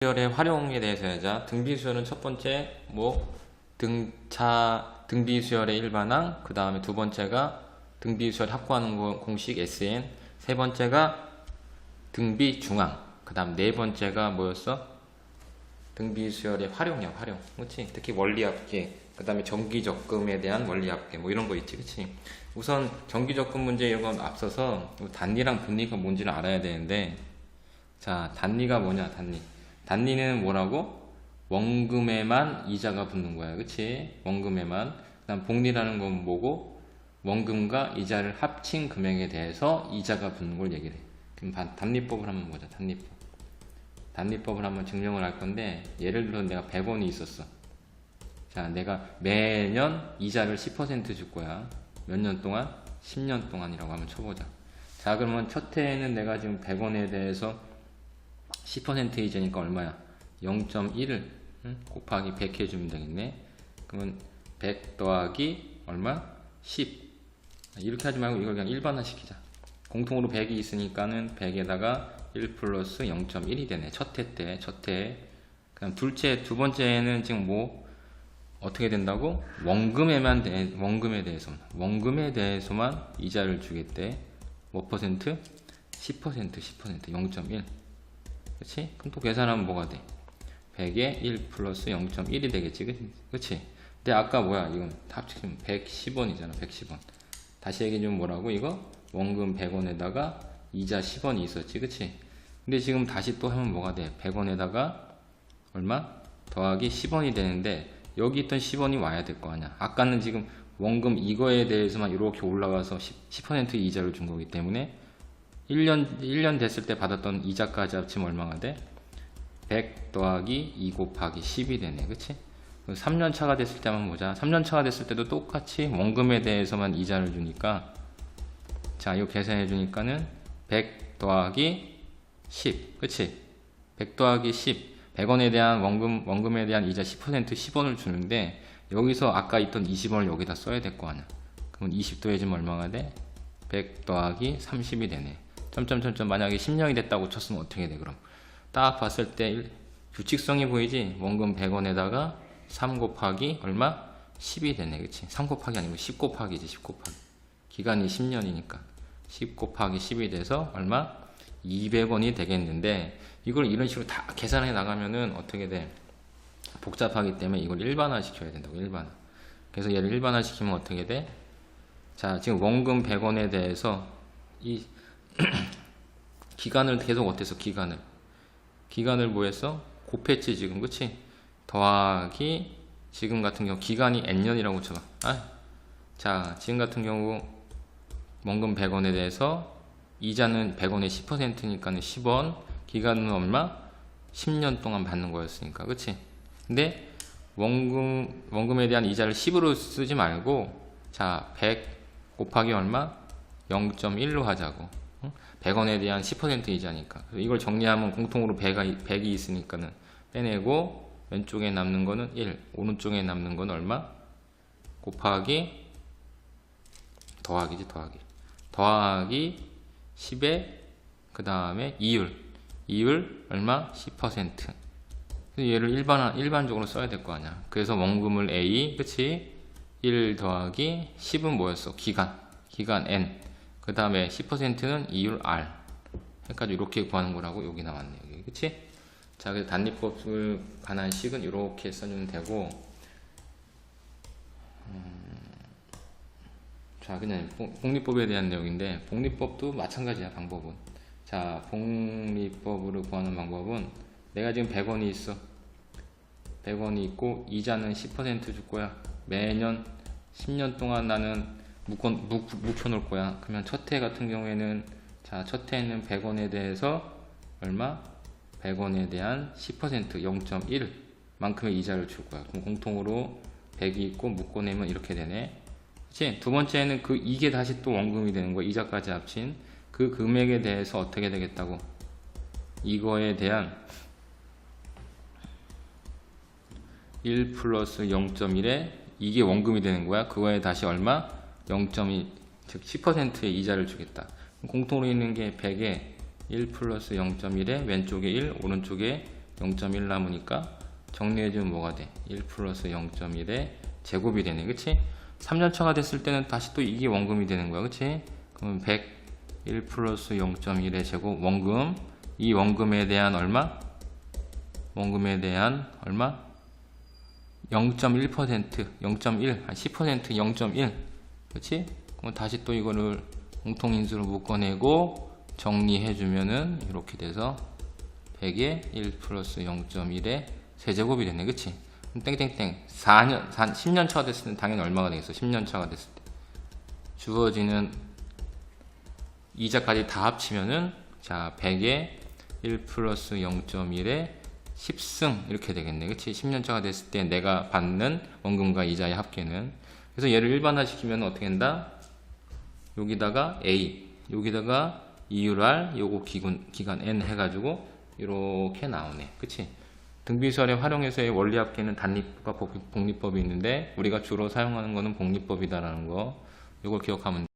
수열의 활용에 대해서 해자. 등비수열은 첫 번째 등비수열의 일반항, 그 다음에 두 번째가 등비수열 확보하는 공식 SN, 세 번째가 등비중항, 그 다음 네 번째가 뭐였어? 등비수열의 활용이야. 활용. 그치? 특히 원리합계, 그 다음에 정기적금에 대한 원리합계 이런 거 있지. 그치? 우선 정기적금 문제 이런 건 앞서서 단리랑 분리가 뭔지를 알아야 되는데, 자, 단리가 뭐냐? 단리는 뭐라고? 원금에만 이자가 붙는 거야. 그치? 원금에만. 그 다음 복리라는 건 뭐고? 원금과 이자를 합친 금액에 대해서 이자가 붙는 걸 얘기를 해. 그럼 단리법을 한번 보자. 단리법을 한번 증명을 할 건데, 예를 들어 내가 100원이 있었어. 자, 내가 매년 이자를 10% 줄 거야. 몇 년 동안? 10년 동안이라고 한번 쳐보자. 자, 그러면 첫 해에는 내가 지금 100원에 대해서 10% 이자니까 얼마야? 0.1을 곱하기 100 해주면 되겠네. 그러면 100 더하기 얼마? 10. 이렇게 하지 말고 이걸 그냥 일반화 시키자. 공통으로 100이 있으니까는 100에다가 1 플러스 0.1이 되네. 첫 해 때. 그럼 두 번째에는 지금 어떻게 된다고? 원금에 대해서만 이자를 주겠대. 몇 퍼센트? 10%, 0.1. 그치? 그럼 또 계산하면 뭐가 돼? 100에 1 플러스 0.1이 되겠지. 그치? 근데 아까 이건 다 합치면 110원이잖아. 110원. 다시 얘기해주면 뭐라고? 이거? 원금 100원에다가 이자 10원이 있었지. 그치? 근데 지금 다시 또 하면 뭐가 돼? 100원에다가 얼마? 더하기 10원이 되는데, 여기 있던 10원이 와야 될 거 아니야. 아까는 지금 원금 이거에 대해서만 이렇게 올라가서 10% 이자를 준 거기 때문에 1년 됐을 때 받았던 이자까지 합치면 얼마가 돼? 100 더하기 2 곱하기 10이 되네. 그치? 3년 차가 됐을 때만 보자. 3년 차가 됐을 때도 똑같이 원금에 대해서만 이자를 주니까, 자, 이거 계산해 주니까는 100 더하기 10. 그치? 100 더하기 10. 100원에 대한 원금에 대한 이자 10% 10원을 주는데, 여기서 아까 있던 20원을 여기다 써야 될 거 아니야. 그러면 20 더해주면 얼마가 돼? 100 더하기 30이 되네. 만약에 10년이 됐다고 쳤으면 어떻게 돼? 그럼 딱 봤을 때 규칙성이 보이지? 원금 100원에다가 3 곱하기 얼마? 10이 되네. 그치? 3 곱하기 아니고 10 곱하기지. 10 곱하기. 기간이 10년이니까 10 곱하기 10이 돼서 얼마? 200원이 되겠는데, 이걸 이런 식으로 다 계산해 나가면은 어떻게 돼? 복잡하기 때문에 이걸 일반화 시켜야 된다고. 일반화. 그래서 얘를 일반화 시키면 어떻게 돼? 자, 지금 원금 100원에 대해서 이 기간을 계속 어땠어? 기간을 뭐 했어? 곱했지 지금. 그치? 더하기 지금 같은 경우 기간이 n년이라고 쳐봐. 자, 지금 같은 경우 원금 100원에 대해서 이자는 100원에 10%니까는 10원, 기간은 얼마? 10년 동안 받는 거였으니까. 그치? 근데 원금에 대한 이자를 10으로 쓰지 말고, 자, 100 곱하기 얼마? 0.1로 하자고. 100원에 대한 10% 이자니까. 이걸 정리하면 공통으로 100이 있으니까는 빼내고, 왼쪽에 남는 거는 1, 오른쪽에 남는 건 얼마? 곱하기 더하기 10에 그 다음에 이율 얼마? 10%. 얘를 일반적으로 써야 될 거 아니야. 그래서 원금을 A, 그치? 1 더하기 10은 뭐였어? 기간 N. 그 다음에 10%는 이율 R. 해가지고 이렇게 구하는 거라고 여기 나왔네. 여기. 그치? 자, 그래서 단리법을 관한 식은 이렇게 써주면 되고, 자, 그냥 복리법에 대한 내용인데, 복리법도 마찬가지야. 방법은. 자, 복리법으로 구하는 방법은, 내가 지금 100원이 있어. 100원이 있고 이자는 10% 줄 거야. 매년 10년 동안 나는 묵혀놓을 거야. 그러면 첫 해 같은 경우에는, 자, 첫 해에는 100원에 대해서 얼마? 100원에 대한 10% 0.1 만큼의 이자를 줄 거야. 그럼 공통으로 100이 있고 묶어내면 이렇게 되네. 그치? 두 번째는 이게 다시 또 원금이 되는 거야. 이자까지 합친 그 금액에 대해서 어떻게 되겠다고? 이거에 대한 1 플러스 0.1에 이게 원금이 되는 거야. 그거에 다시 얼마? 0.2, 즉 10%의 이자를 주겠다. 공통으로 있는 게 100에 1 플러스 0.1에 왼쪽에 1, 오른쪽에 0.1 남으니까 정리해주면 뭐가 돼? 1 플러스 0.1의 제곱이 되네. 그치? 3년차가 됐을 때는 다시 또 이게 원금이 되는 거야. 그치? 그러면 100 1 플러스 0.1의 제곱 원금. 이 원금에 대한 얼마? 원금에 대한 얼마? 0.1%, 0.1, 10%, 0.1. 그치? 그럼 다시 또 이거를 공통인수로 묶어내고 정리해주면은 이렇게 돼서 100에 1 플러스 0.1의 세제곱이 됐네. 그치? 그럼 땡땡땡 10년 차가 됐을 때 당연히 얼마가 되겠어? 10년 차가 됐을 때 주어지는 이자까지 다 합치면은 자 100에 1 플러스 0.1의 10승 이렇게 되겠네. 그치? 10년 차가 됐을 때 내가 받는 원금과 이자의 합계는. 그래서 얘를 일반화 시키면 어떻게 된다? 여기다가 A, 여기다가 EUR, 요거 기간 N 해가지고 이렇게 나오네. 그치? 등비설의 활용해서의 원리합계는 단립과 복립법이 있는데 우리가 주로 사용하는 거는 복립법이다라는 거. 요걸 기억하면 돼.